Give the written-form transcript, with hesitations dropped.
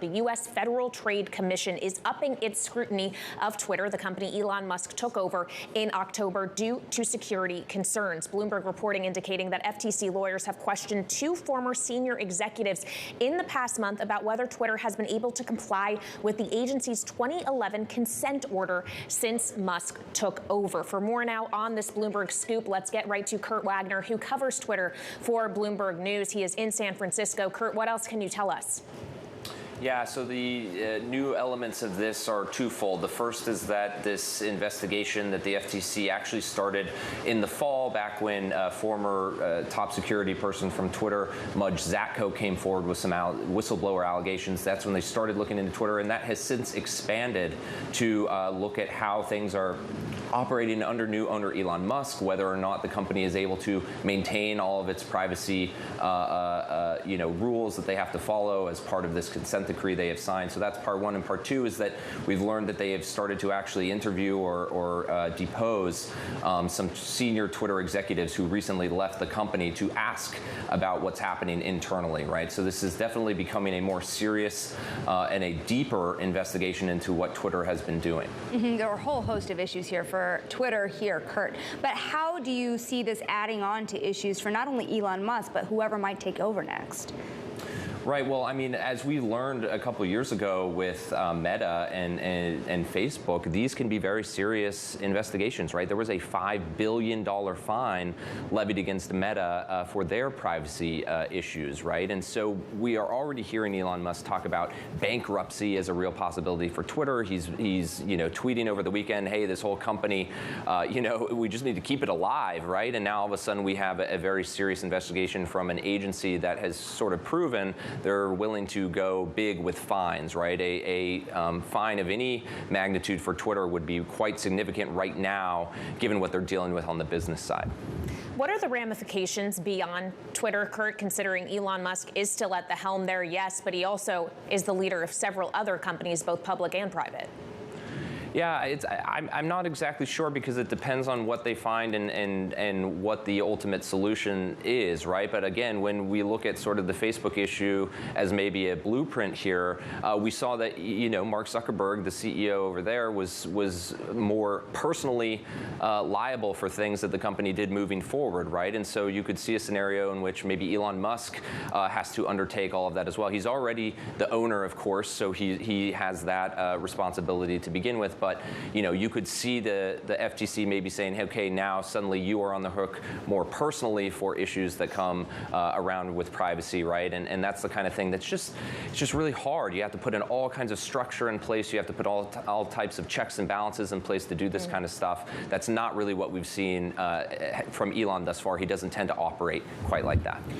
The U.S. Federal Trade Commission is upping its scrutiny of Twitter, the company Elon Musk took over in October due to security concerns. Bloomberg reporting indicating that FTC lawyers have questioned two former senior executives in the past month about whether Twitter has been able to comply with the agency's 2011 consent order since Musk took over. For more now on this Bloomberg scoop, let's get right to Kurt Wagner, who covers Twitter for Bloomberg News. He is in San Francisco. Kurt, what else can you tell us? Yeah, so the new elements of this are twofold. The first is that this investigation that the FTC actually started in the fall, back when former top security person from Twitter, Mudge Zatko, came forward with some whistleblower allegations. That's when they started looking into Twitter, and that has since expanded to look at how things are operating under new owner Elon Musk, whether or not the company is able to maintain all of its privacy rules that they have to follow as part of this consent decree they have signed. So that's part one. And part two is that we've learned that they have started to actually interview or depose some senior Twitter executives who recently left the company to ask about what's happening internally, right? So this is definitely becoming a more serious and a deeper investigation into what Twitter has been doing. There are a whole host of issues here for Twitter here, Kurt. But how do you see this adding on to issues for not only Elon Musk, but whoever might take over next? Right. Well, I mean, as we learned a couple of years ago with Meta and Facebook, these can be very serious investigations, right? There was a $5 billion fine levied against Meta for their privacy issues, right? And so we are already hearing Elon Musk talk about bankruptcy as a real possibility for Twitter. He's tweeting over the weekend, hey, this whole company, we just need to keep it alive, right? And now all of a sudden we have a very serious investigation from an agency that has sort of proven they're willing to go big with fines, right? A fine of any magnitude for Twitter would be quite significant right now, given what they're dealing with on the business side. What are the ramifications beyond Twitter, Kurt, considering Elon Musk is still at the helm there, yes, but he also is the leader of several other companies, both public and private? Yeah, I'm not exactly sure, because it depends on what they find and what the ultimate solution is, right? But again, when we look at sort of the Facebook issue as maybe a blueprint here, we saw that Mark Zuckerberg, the CEO over there, was more personally liable for things that the company did moving forward, right? And so you could see a scenario in which maybe Elon Musk has to undertake all of that as well. He's already the owner, of course, so he has that responsibility to begin with. But you could see the FTC maybe saying, okay, now suddenly you are on the hook more personally for issues that come around with privacy, right? And that's the kind of thing that's it's just really hard. You have to put in all kinds of structure in place. You have to put all types of checks and balances in place to do this kind of stuff. That's not really what we've seen from Elon thus far. He doesn't tend to operate quite like that.